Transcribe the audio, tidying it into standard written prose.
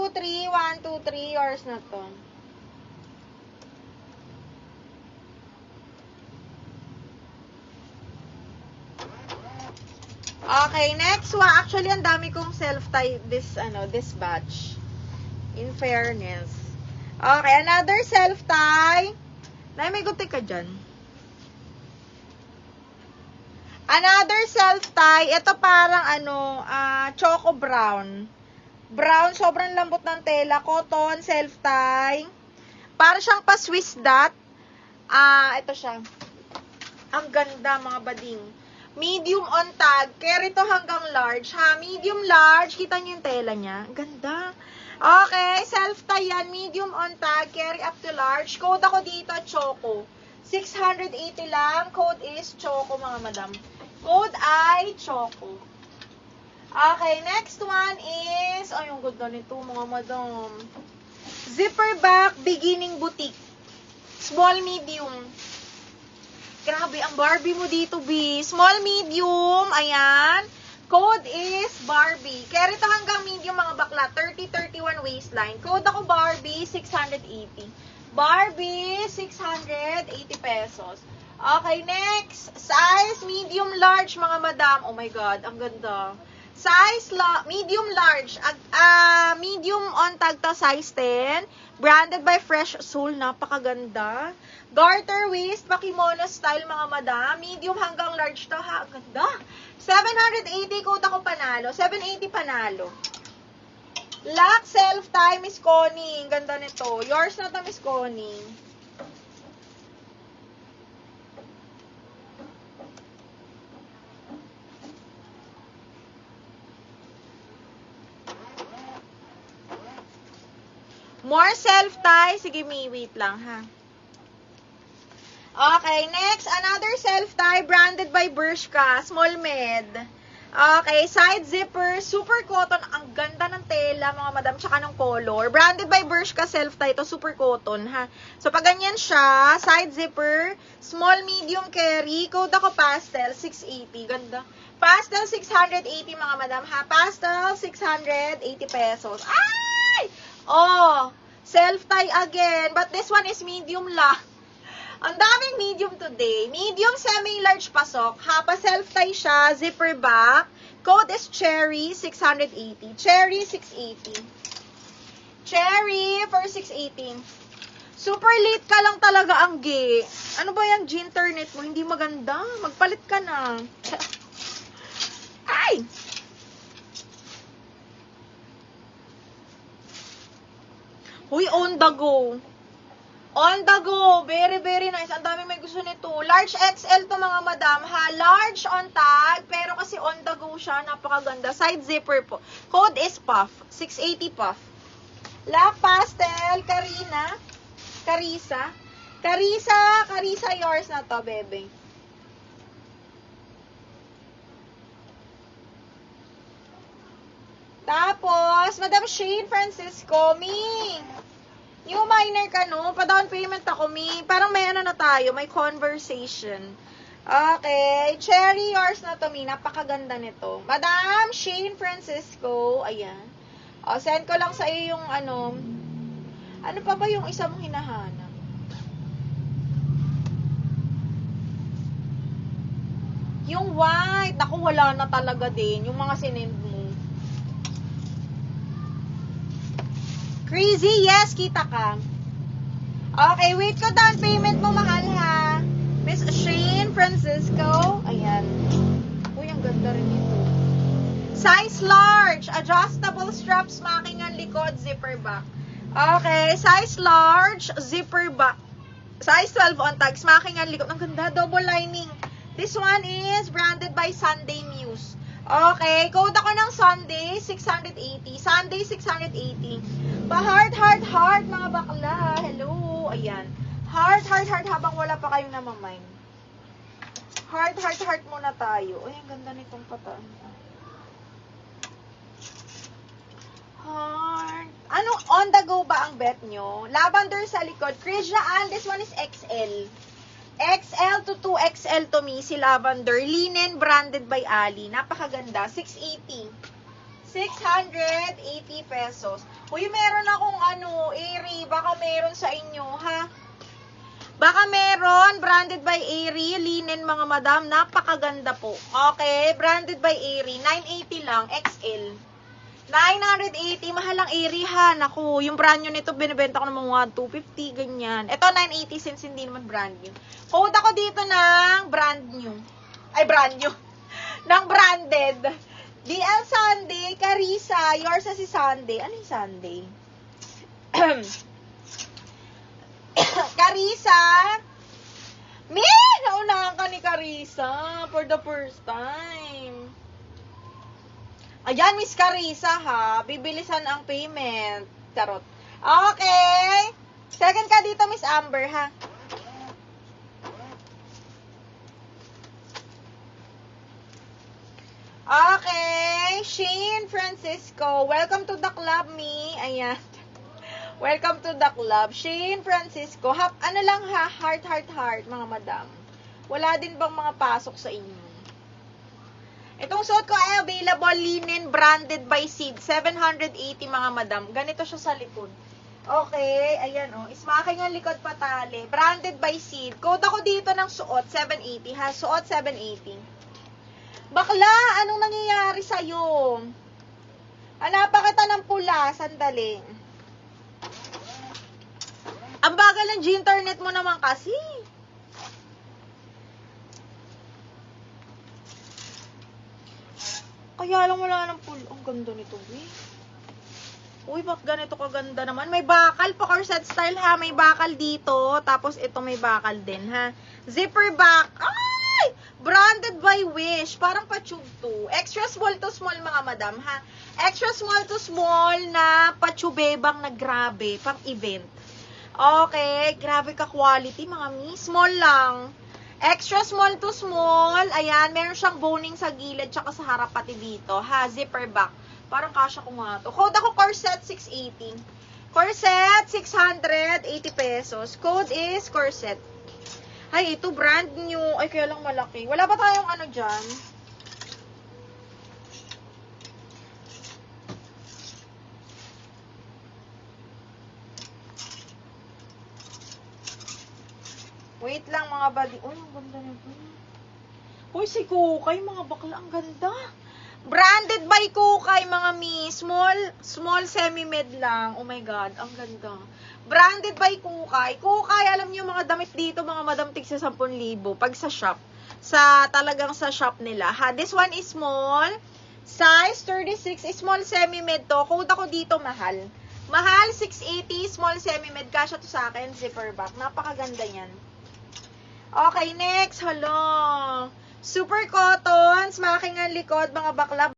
2, 3. 1, 2, 3. Yours na to. Okay, next one. Actually, ang dami kong self-tie this batch. In fairness. Okay, another self-tie. May guti ka dyan. Another self-tie. Ito parang choco brown. Brown, sobrang lambot ng tela. Cotton, self-tie. Para siyang pa Swiss dot. Ito siya. Ang ganda, mga bading. Medium on tag. Carry to hanggang large, ha? Medium, large. Kita niyo yung tela niya. Ang ganda. Okay, self-tie yan. Medium on tag. Carry up to large. Code ako dito, Choco. 680 lang. Code is Choco, mga madam. Code ay Choco. Okay, next one is, yung ganda nito, mga madam. Zipper back, beginning boutique. Small, medium. Grabe, ang Barbie mo dito, B. Small, medium. Ayan. Code is Barbie. Carry to hanggang medium, mga bakla. 30-31 waistline. Code ako Barbie, 680. Barbie, 680 pesos. Okay, next. Size, medium, large, mga madam. Oh my God, ang ganda. Size, medium, large. Medium on tag to, size 10. Branded by Fresh Soul. Napakaganda. Garter waist, pakimono style, mga madam. Medium hanggang large to, ha. Ang ganda. 780, code ako panalo. 780 panalo. Lock self-tie, Miss Connie. Ganda nito. Yours na to, Miss Connie. More self-tie. Sige, may wait lang, ha. Okay, next, another self-tie branded by Bershka, small med. Okay, side zipper, super cotton, ang ganda ng tela, mga madam, tsaka ng color. Branded by Bershka self-tie, to super cotton, ha. So, pag ganyan siya, side zipper, small, medium carry, code ako pastel, 680, ganda. Pastel, 680, mga madam, ha. Pastel, 680 pesos. Ay! Oh, self-tie again, but this one is medium lang. Ang daming medium today. Medium, semi-large pasok. Hapa self-tie siya. Zipper back. Code is Cherry, 680. Cherry, 680. Cherry for 680. Super late ka lang talaga, ang gay. Ano ba yung internet mo? Hindi maganda. Magpalit ka na. Ay! Uy, on the go. On the go. Very, very nice. Ang dami may gusto nito. Large XL to, mga madam, ha. Large on tag, pero kasi on the go siya. Napakaganda. Side zipper po. Code is Puff. 680 Puff. La Pastel. Karina. Carissa. Carissa, yours na to, bebe. Tapos, Madam Shane Francisco, New minor ka, no? Pa-down payment ako, Parang may na tayo, may conversation. Okay. Cherry, yours na to, Napakaganda nito. Madam Shane Francisco, ayan. Send ko lang sa iyo yung ano pa ba yung isa mong hinahanap? Yung white. Naku, wala na talaga din. Yung mga sinend mo. Crazy, yes, kita ka. Okay, wait ko down payment mo, mahal, ha. Miss Shane Francisco. Ayan. Uy, ang ganda rin ito. Size large. Adjustable straps, makingan likod, zipper back. Okay, size large, zipper back. Size 12 on tags, makingan likod. Ang ganda, double lining. This one is branded by Sunday Muse. Okay, code ako ng Sunday, 680. Sunday, 680. Pa-heart, mga bakla. Hello, ayan. Heart, habang wala pa kayong namamind. Heart muna tayo. Ay, ang ganda nitong pataan. Heart. Ano, on the go ba ang bet nyo? Lavender sa likod. Krisha Ann, this one is XL. XL to 2XL to si Lavender. Linen branded by Ali. Napakaganda. 680. 680 pesos. Uy, meron akong Aerie. Baka meron sa inyo, ha? Baka meron. Branded by Aerie. Linen, mga madam. Napakaganda po. Okay, branded by Aerie. 980 lang. XL. 980. Mahal ang Aerie, ha? Naku, yung brand new nito, binibenta ko ng mga 250, ganyan. Ito, 980 since hindi naman brand new. Code ako dito ng brand new. Ay, brand new. Ng branded. DL Sunday, Carissa, yours na si Sunday. Ano yung Sunday? Carissa, naunahan ka ni Carissa for the first time. Ayan, Miss Carissa, ha? Bibilisan ang payment. Charot. Okay. Second ka dito, Miss Amber, ha? Okay, Shane Francisco, welcome to the club, me. Ayan. Welcome to the club. Shane Francisco, ano lang ha, heart, mga madam. Wala din bang mga pasok sa inyo? Itong suot ko ay available, linen, branded by Seed, 780 mga madam. Ganito siya sa likod. Okay, ayan ismaking ang likod patali. Branded by Seed. Code ako dito ng suot, 780 ha, suot 780. Bakla, anong nangyayari sa'yo? Hanapan kita ng pula, sandali. Ang bagal ng G-internet mo naman kasi. Kaya lang wala ng pula. Ang ganda nito, eh. Uy, bak ganito kaganda naman. May bakal pa, corset style ha. May bakal dito. Tapos ito may bakal din ha. Zipper back. Ay! Branded by Wish. Parang pa-tube to. Extra small to small mga madam ha. Extra small to small na pa-tubebang na grabe. Pang event. Okay. Grabe ka quality mga mi. Small lang. Extra small to small. Ayan. Meron siyang boning sa gilid tsaka sa harap pati dito ha. Zipper back. Parang kasha ko nga to. Code ako corset 680. Corset 680 pesos. Code is corset. Ay, ito brand new. Ay, kaya lang malaki. Wala ba tayong ano dyan? Wait lang mga buddy. Uy, ang ganda nito. Uy, si Kukay, mga bakla. Ang ganda. Branded by Kukay, mga mi. Small semi-med lang. Oh my God, ang ganda. Branded by Kukay. Kukay, alam niyo mga damit dito, mga madam, tig sa 10,000 pag sa shop. Talagang sa shop nila. Ha, this one is small. Size 36, small semi-med to. Code ako dito, mahal. Mahal, 680, small semi-med. Kasha to sa akin, zipper back. Napakaganda yan. Okay, next. Hello. Super cotton, smaking ang likod, mga bakla.